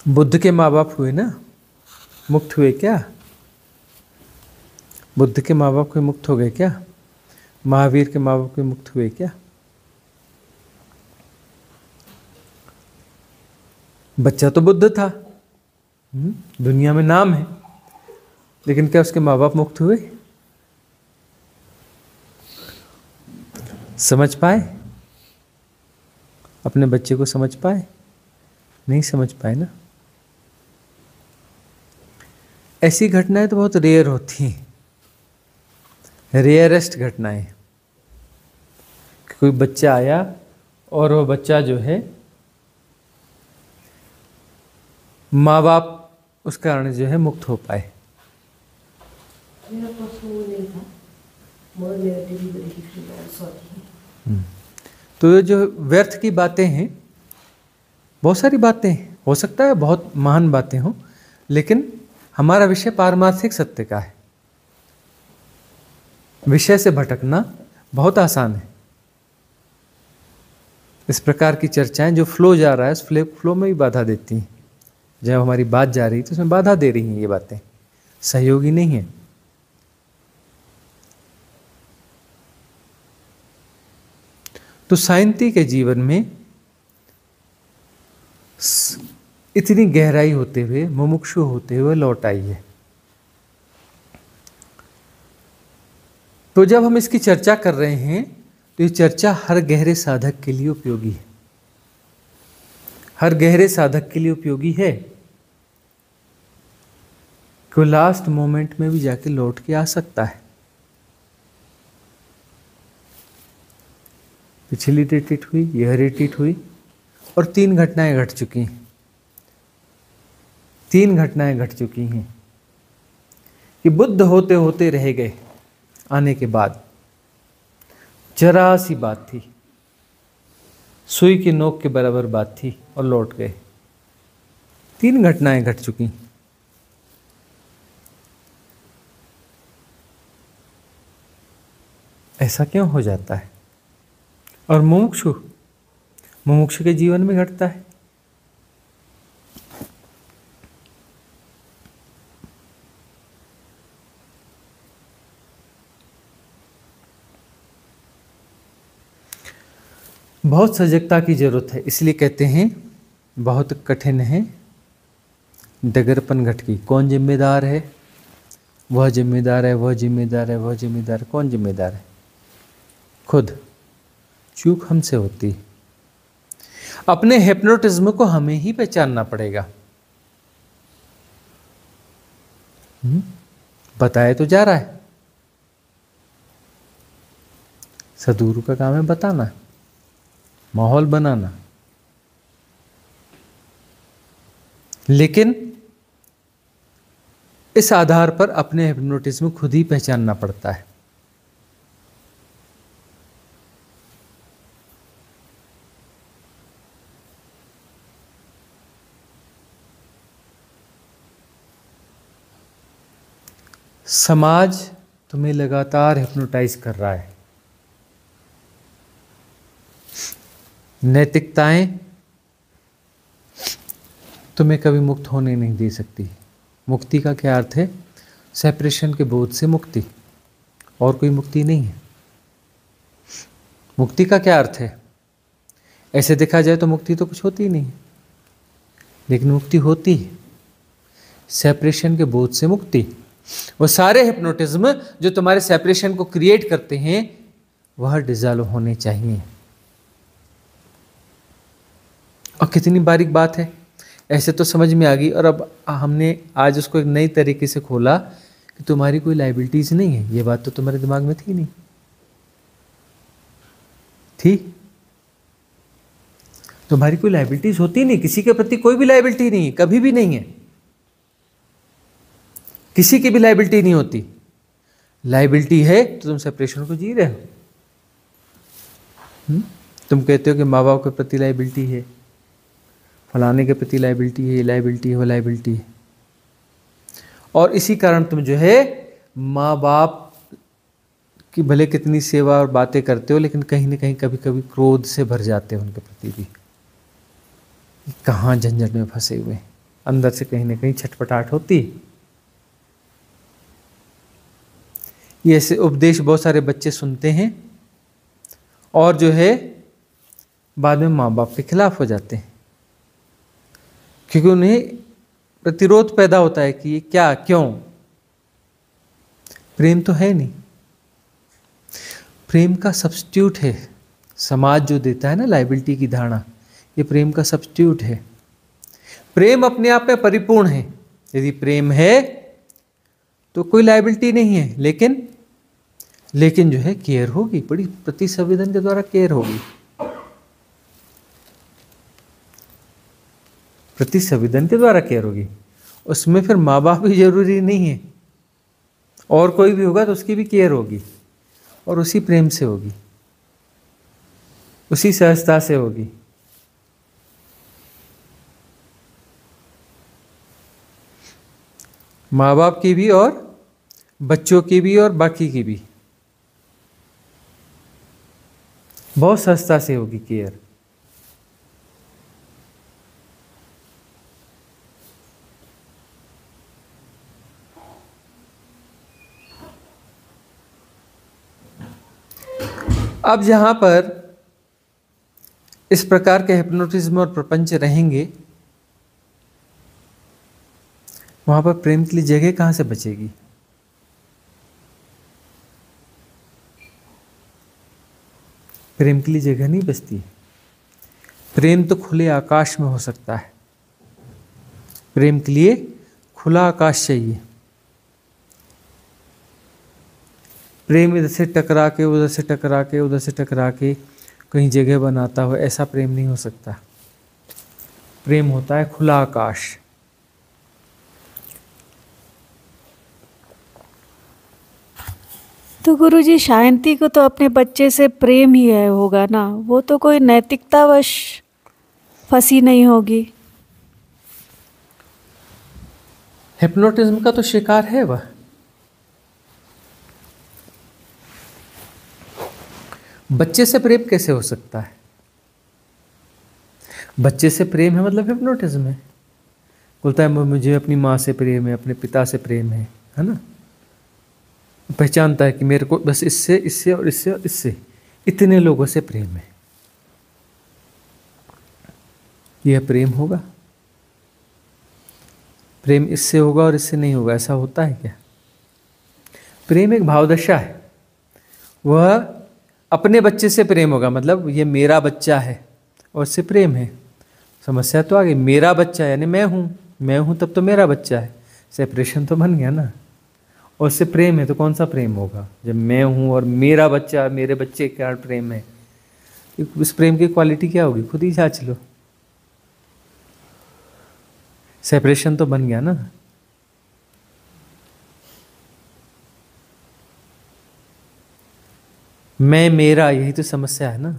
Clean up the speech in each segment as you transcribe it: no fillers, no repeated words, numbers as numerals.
बुद्ध के माँ बाप हुए ना, मुक्त हुए क्या? बुद्ध के माँ बाप कोई मुक्त हो गए क्या? महावीर के माँ बाप कोई मुक्त हुए क्या? बच्चा तो बुद्ध था, दुनिया में नाम है, लेकिन क्या उसके माँ बाप मुक्त हुए? समझ पाए? अपने बच्चे को समझ पाए? नहीं समझ पाए ना। ऐसी घटनाएं तो बहुत रेयर होती हैं, रेयरेस्ट घटनाएं। कोई बच्चा आया और वो बच्चा जो है माँ बाप उस कारण जो है मुक्त हो पाए। मेरा प्रश्न वो नहीं था, मोर मेरा डिलीवरी हिस्ट्री सॉरी। तो ये जो व्यर्थ की बातें हैं, बहुत सारी बातें हो सकता है बहुत महान बातें हों, लेकिन हमारा विषय पारमार्थिक सत्य का है। विषय से भटकना बहुत आसान है। इस प्रकार की चर्चाएं जो फ्लो जा रहा है, उस फ्लो में भी बाधा देती हैं। जब हमारी बात जा रही है तो उसमें बाधा दे रही हैं, ये बातें सहयोगी नहीं है। तो सायंती के जीवन में इतनी गहराई होते हुए, मुमुक्षु होते हुए लौट आई है। तो जब हम इसकी चर्चा कर रहे हैं तो ये चर्चा हर गहरे साधक के लिए उपयोगी है, हर गहरे साधक के लिए उपयोगी है कि लास्ट मोमेंट में भी जाके लौट के आ सकता है। पिछली रिट्रीट हुई, यह रिट्रीट हुई और 3 घटनाएं घट चुकी हैं। 3 घटनाएं घट चुकी हैं कि बुद्ध होते होते रह गए, आने के बाद जरा सी बात थी, सुई की नोक के बराबर बात थी और लौट गए। 3 घटनाएं घट चुकी। ऐसा क्यों हो जाता है? और मुमुक्षु के जीवन में घटता है। बहुत सजगता की जरूरत है, इसलिए कहते हैं बहुत कठिन है डगरपन घट की। कौन जिम्मेदार है? वह जिम्मेदार है, वह जिम्मेदार है, वह जिम्मेदार है। कौन जिम्मेदार है? खुद। चूक हमसे होती है। अपने हिप्नोटिज्म को हमें ही पहचानना पड़ेगा। बताया तो जा रहा है, सदगुरु का काम है बताना, माहौल बनाना, लेकिन इस आधार पर अपने हिप्नोटिज्म खुद ही पहचानना पड़ता है। समाज तुम्हें लगातार हिप्नोटाइज कर रहा है। नैतिकताएं तुम्हें कभी मुक्त होने नहीं दे सकती। मुक्ति का क्या अर्थ है? सेपरेशन के बोझ से मुक्ति, और कोई मुक्ति नहीं है। मुक्ति का क्या अर्थ है? ऐसे देखा जाए तो मुक्ति तो कुछ होती ही नहीं, लेकिन मुक्ति होती है, सेपरेशन के बोझ से मुक्ति। वो सारे हिप्नोटिज्म जो तुम्हारे सेपरेशन को क्रिएट करते हैं वह डिसॉल्व होने चाहिए। और कितनी बारीक बात है, ऐसे तो समझ में आ गई, और अब हमने आज उसको एक नई तरीके से खोला कि तुम्हारी कोई लाइबिलिटीज नहीं है। ये बात तो तुम्हारे दिमाग में थी नहीं, थी? तुम्हारी कोई लाइबिलिटीज होती नहीं, किसी के प्रति कोई भी लाइबिलिटी नहीं है, कभी भी नहीं है, किसी की भी लाइबिलिटी नहीं होती। लाइबिलिटी है तो तुम सेपरेशन को जी रहे हो। तुम कहते हो कि माँ बाप के प्रति लाइबिलिटी है, फलाने के प्रति लाइबिलिटी है, ये लाइबिलिटी है, वो लाइबिलिटी है, और इसी कारण तुम जो है माँ बाप की भले कितनी सेवा और बातें करते हो, लेकिन कहीं ना कहीं कभी कभी क्रोध से भर जाते हो उनके प्रति भी। कहाँ झंझट में फंसे हुए। अंदर से कहीं ना कहीं छटपटाहट होती। ये ऐसे उपदेश बहुत सारे बच्चे सुनते हैं और जो है बाद में माँ बाप के खिलाफ हो जाते हैं, क्योंकि उन्हें प्रतिरोध पैदा होता है कि ये क्या, क्यों। प्रेम तो है नहीं, प्रेम का सब्स्टिट्यूट है। समाज जो देता है ना लायबिलिटी की धारणा, ये प्रेम का सब्स्टिट्यूट है। प्रेम अपने आप में परिपूर्ण है। यदि प्रेम है तो कोई लायबिलिटी नहीं है, लेकिन जो है केयर होगी, बड़ी प्रति संवेदन के द्वारा केयर होगी। प्रति संवेदन के द्वारा केयर होगी। उसमें फिर माँ बाप भी जरूरी नहीं है, और कोई भी होगा तो उसकी भी केयर होगी, और उसी प्रेम से होगी, उसी सहजता से होगी। माँ बाप की भी और बच्चों की भी और बाकी की भी बहुत सहजता से होगी केयर। अब जहां पर इस प्रकार के हिप्नोटिज्म और प्रपंच रहेंगे, वहां पर प्रेम के लिए जगह कहां से बचेगी? प्रेम के लिए जगह नहीं बचती। प्रेम तो खुले आकाश में हो सकता है। प्रेम के लिए खुला आकाश चाहिए। प्रेम इधर से टकरा के उधर से टकरा के उधर से टकरा के कहीं जगह बनाता हो, ऐसा प्रेम नहीं हो सकता। प्रेम होता है खुला आकाश। तो गुरुजी, शांति को तो अपने बच्चे से प्रेम ही है होगा ना, वो तो कोई नैतिकतावश फंसी नहीं होगी। हिप्नोटिज्म का तो शिकार है वह। बच्चे से प्रेम कैसे हो सकता है? बच्चे से प्रेम है मतलब हिप्नोटिज्म है। बोलता है मुझे अपनी माँ से प्रेम है, अपने पिता से प्रेम है ना। पहचानता है कि मेरे को बस इससे इससे और इससे और इससे इतने लोगों से प्रेम है। यह प्रेम होगा? प्रेम इससे होगा और इससे नहीं होगा, ऐसा होता है क्या? प्रेम एक भावदशा है। वह अपने बच्चे से प्रेम होगा, मतलब ये मेरा बच्चा है और इससे प्रेम है। समस्या तो आ गई, मेरा बच्चा यानी मैं हूं तब तो मेरा बच्चा है। सेपरेशन तो बन गया ना। और उससे प्रेम है तो कौन सा प्रेम होगा? जब मैं हूं और मेरा बच्चा, मेरे बच्चे के कारण प्रेम है। इस प्रेम की क्वालिटी क्या होगी? खुद ही जांच लो। सेपरेशन तो बन गया ना। मैं मेरा, यही तो समस्या है ना।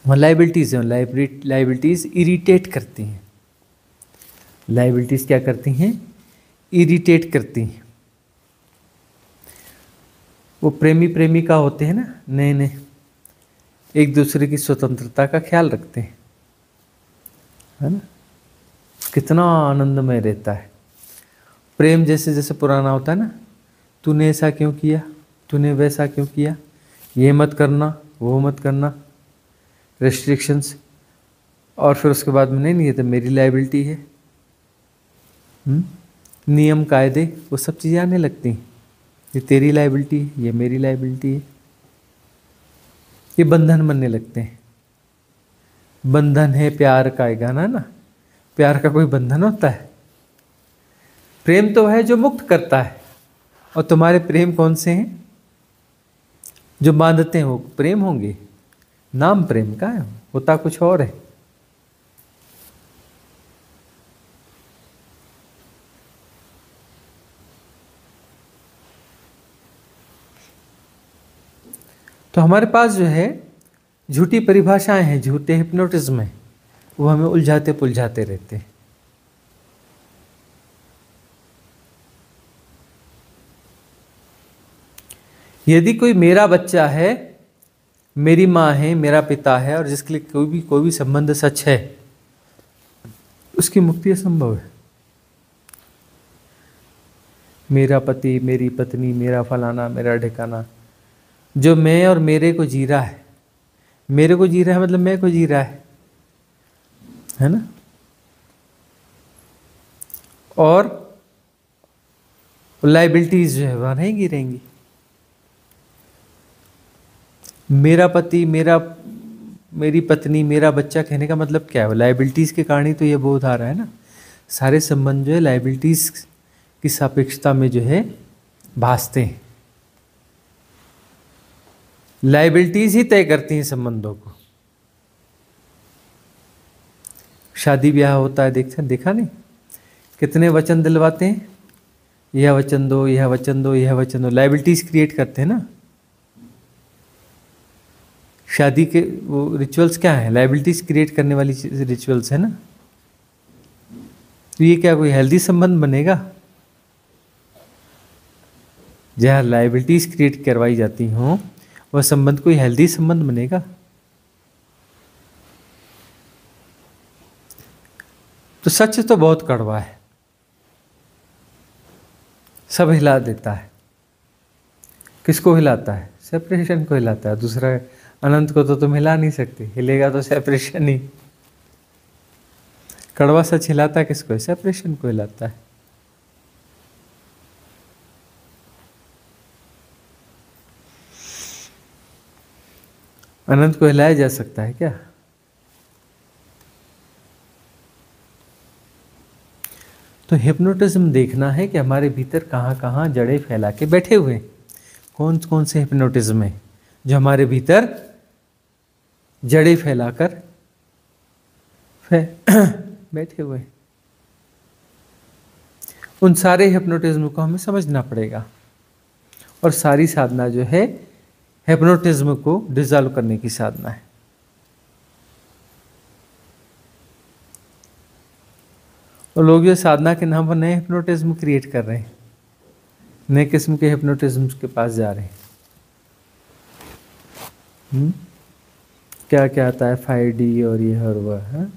वहाँ लाइबिलिटीज हैं, लाइबिलिटीज इरिटेट करती हैं। लाइबिलिटीज क्या करती हैं? इरिटेट करती हैं। वो प्रेमी प्रेमिका होते हैं ना, नए एक दूसरे की स्वतंत्रता का ख्याल रखते हैं, है ना। कितना आनंदमय रहता है प्रेम। जैसे जैसे पुराना होता है ना, तूने ऐसा क्यों किया, तूने वैसा क्यों किया, ये मत करना, वो मत करना, रेस्ट्रिक्शंस। और फिर उसके बाद में नहीं ये तो मेरी लायबिलिटी है। नियम कायदे वो सब चीज़ें आने लगती हैं। ये तेरी लायबिलिटी है, ये मेरी लायबिलिटी है। ये बंधन बनने लगते हैं। बंधन है प्यार का, एक गाना ना, प्यार का कोई बंधन होता है? प्रेम तो है जो मुक्त करता है। और तुम्हारे प्रेम कौन से हैं? जो बांधते हैं वो प्रेम होंगे। नाम प्रेम का है, होता कुछ और है। तो हमारे पास जो है झूठी परिभाषाएं हैं, झूठे हिप्नोटिज्म है, वो हमें उलझाते पुलझाते रहते हैं। यदि कोई मेरा बच्चा है, मेरी माँ है, मेरा पिता है, और जिसके लिए कोई भी संबंध सच है, उसकी मुक्ति असंभव है। मेरा पति, मेरी पत्नी, मेरा फलाना, मेरा ठिकाना, जो मैं और मेरे को जी रहा है, मेरे को जी रहा है मतलब मैं को जी रहा है ना। और लाइबिलिटीज जो है वह रहेंगी रहेंगी। मेरा पति, मेरी पत्नी, मेरा बच्चा कहने का मतलब क्या है? लाइबिलिटीज के कारण ही तो ये बोध आ रहा है ना। सारे संबंध जो है लाइबिलिटीज की सापेक्षता में जो है भासते हैं। लाइबिलिटीज ही तय करती हैं संबंधों को। शादी ब्याह होता है, देखा नहीं, कितने वचन दिलवाते हैं, यह वचन दो, यह वचन दो, यह वचन दो। लाइबिलिटीज क्रिएट करते हैं ना। शादी के वो रिचुअल्स क्या है? लाइबिलिटीज क्रिएट करने वाली रिचुअल्स है ना। तो ये क्या कोई हेल्दी संबंध बनेगा? जहाँ लाइबिलिटीज क्रिएट करवाई जाती हों वह संबंध कोई हेल्दी संबंध बनेगा? तो सच तो बहुत कड़वा है, सब हिला देता है। किसको हिलाता है? सेपरेशन को हिलाता है। दूसरा अनंत को तो तुम हिला नहीं सकते, हिलेगा तो सेपरेशन ही। कड़वा सच हिलाता है किसको? सेपरेशन को हिलाता है। अनंत को हिलाया जा सकता है क्या? तो हिप्नोटिज्म देखना है कि हमारे भीतर कहाँ कहाँ जड़ें फैला के बैठे हुए हैं। कौन कौन से हिप्नोटिज्म है जो हमारे भीतर जड़ें फैलाकर बैठे हुए हैं। उन सारे हिप्नोटिज्म को हमें समझना पड़ेगा। और सारी साधना जो है हिप्नोटिज्म को डिसॉल्व करने की साधना है। और लोग जो साधना के नाम पर नए हिप्नोटिज्म क्रिएट कर रहे हैं, नए किस्म के हिप्नोटिज्म के पास जा रहे हैं। क्या क्या आता है 5D और ये और वह है।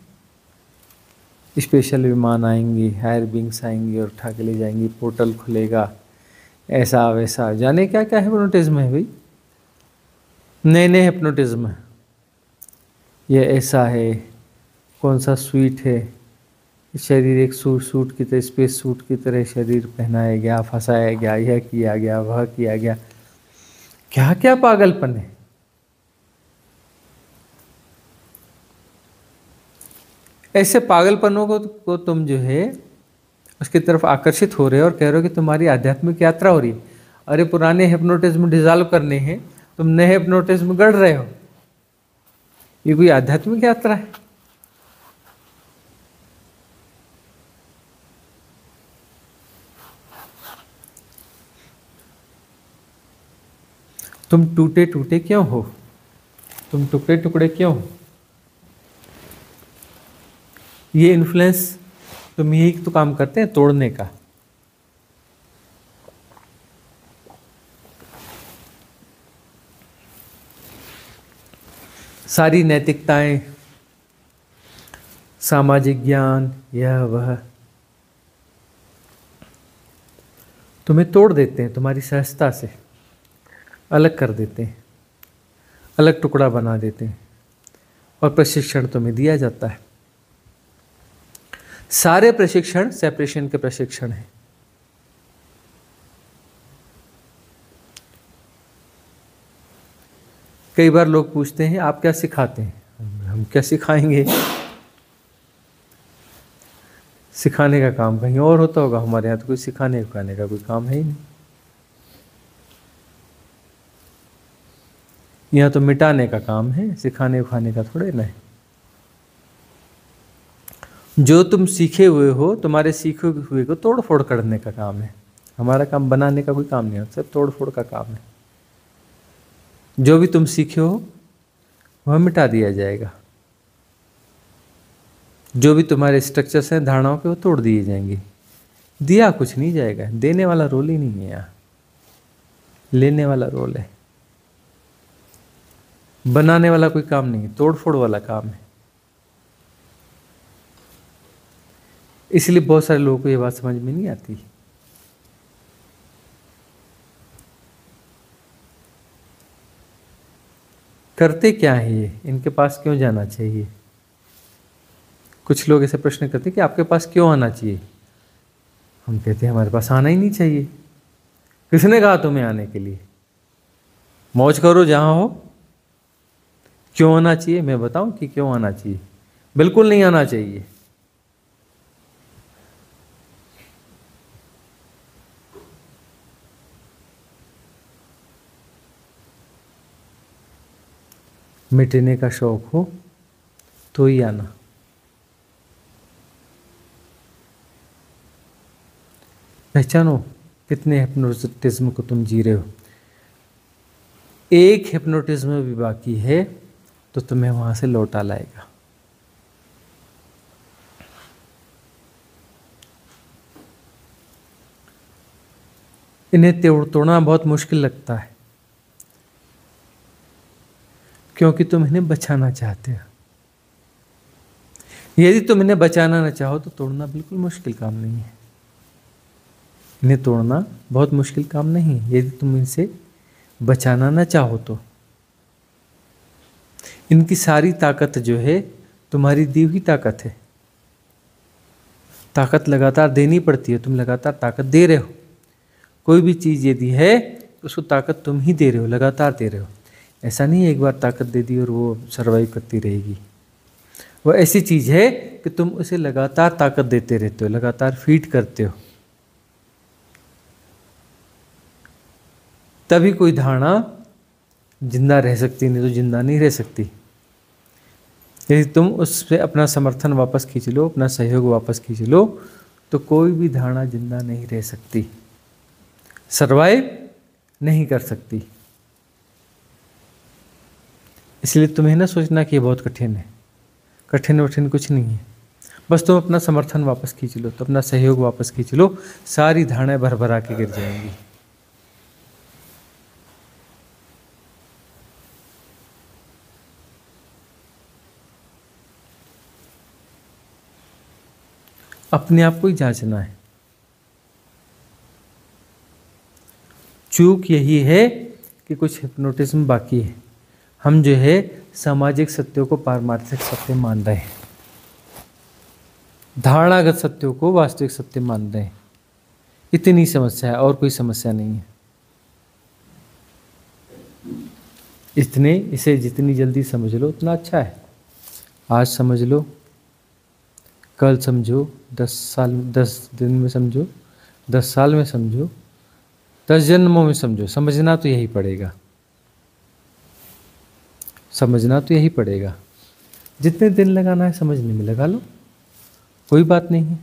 स्पेशल विमान आएंगी, हायर बींग्स आएंगी और उठा के ले जाएंगी, पोर्टल खुलेगा, ऐसा वैसा, जाने क्या क्या हिप्नोटिज्म है भाई। नए नए हिप्नोटिज्म है। ये ऐसा है, कौन सा स्वीट है, शरीर एक सूट की तरह, स्पेस सूट की तरह शरीर पहनाया गया, फंसाया गया, यह किया गया, वह किया गया। क्या क्या पागलपन है। ऐसे पागलपनों को तुम जो है उसकी तरफ आकर्षित हो रहे हो और कह रहे हो कि तुम्हारी आध्यात्मिक यात्रा हो रही है। अरे पुराने हिप्नोटिज्म डिसॉल्व करने हैं, तुम नए हिप्नोटिज्म गढ़ रहे हो। ये कोई आध्यात्मिक यात्रा है? तुम टूटे टूटे क्यों हो? तुम टुकड़े टुकड़े क्यों हो? ये इन्फ्लुएंस तुम यही तो काम करते हैं, तोड़ने का। सारी नैतिकताएं, सामाजिक ज्ञान, यह वह तुम्हें तोड़ देते हैं, तुम्हारी सहजता से अलग कर देते हैं, अलग टुकड़ा बना देते हैं। और प्रशिक्षण तुम्हें दिया जाता है। सारे प्रशिक्षण सेपरेशन के प्रशिक्षण हैं। कई बार लोग पूछते हैं आप क्या सिखाते हैं? हम क्या सिखाएंगे? सिखाने का काम कहीं और होता होगा, हमारे यहाँ तो कोई सिखाने उखाने का कोई काम है ही नहीं। यहाँ तो मिटाने का काम है, सिखाने उखाने का थोड़े ना है। जो तुम सीखे हुए हो, तुम्हारे सीखे हुए को तोड़ फोड़ करने का काम है। हमारा काम बनाने का कोई काम नहीं है, सिर्फ तोड़ फोड़ का काम है। जो भी तुम सीखे हो वह मिटा दिया जाएगा। जो भी तुम्हारे स्ट्रक्चर्स हैं धारणाओं के, वो तोड़ दिए जाएंगे। दिया कुछ नहीं जाएगा। देने वाला रोल ही नहीं है यहाँ, लेने वाला रोल है। बनाने वाला कोई काम नहीं है, तोड़ फोड़ वाला काम है। इसलिए बहुत सारे लोगों को ये बात समझ में नहीं आती। करते क्या है ये, इनके पास क्यों जाना चाहिए? कुछ लोग ऐसे प्रश्न करते हैं कि आपके पास क्यों आना चाहिए। हम कहते हैं हमारे पास आना ही नहीं चाहिए। किसने कहा तुम्हें आने के लिए? मौज करो जहां हो। क्यों आना चाहिए? मैं बताऊं कि क्यों आना चाहिए? बिल्कुल नहीं आना चाहिए। मिटने का शौक हो तो ही आना। पहचानो कितने हिप्नोटिज्म को तुम जी रहे हो। एक हिप्नोटिज्म भी बाकी है तो तुम्हें वहां से लौटा लाएगा। इन्हें तोड़ना बहुत मुश्किल लगता है क्योंकि तुम इन्हें बचाना चाहते हो। यदि तुम इन्हें बचाना ना चाहो तो तोड़ना बिल्कुल मुश्किल काम नहीं है। इन्हें तोड़ना बहुत मुश्किल काम नहीं है यदि तुम इनसे बचाना ना चाहो तो। इनकी सारी ताकत जो है तुम्हारी दी हुई ताकत है। ताकत लगातार देनी पड़ती है, तुम लगातार ताकत दे रहे हो। कोई भी चीज़ यदि है तो उसको ताकत तुम ही दे रहे हो, लगातार दे रहे हो। ऐसा नहीं है एक बार ताकत दे दी और वो सर्वाइव करती रहेगी। वो ऐसी चीज़ है कि तुम उसे लगातार ताकत देते रहते हो, लगातार फीड करते हो। तभी कोई धारणा जिंदा रह सकती, नहीं तो जिंदा नहीं रह सकती। यदि तुम उस पर अपना समर्थन वापस खींच लो, अपना सहयोग वापस खींच लो, तो कोई भी धारणा जिंदा नहीं रह सकती, सर्वाइव नहीं कर सकती। इसलिए तुम्हें ना सोचना कि ये बहुत कठिन है। कठिन वठिन कुछ नहीं है। बस तुम अपना समर्थन वापस खींच लो, तो अपना सहयोग वापस खींच लो, सारी धारणाएं भरभरा के गिर जाएंगी। अपने आप को ही जांचना है। चूक यही है कि कुछ हिप्नोटिज्म बाकी है। हम जो है सामाजिक सत्यों को पारमार्थिक सत्य मान रहे हैं, धारणागत सत्यों को वास्तविक सत्य मान रहे हैं। इतनी समस्या है और कोई समस्या नहीं है। इसे जितनी जल्दी समझ लो उतना अच्छा है। आज समझ लो, कल समझो, 10 दिन में समझो, 10 साल में समझो, 10 जन्मों में समझो। समझना तो यही पड़ेगा, समझना तो यही पड़ेगा। जितने दिन लगाना है समझने में लगा लो, कोई बात नहीं है।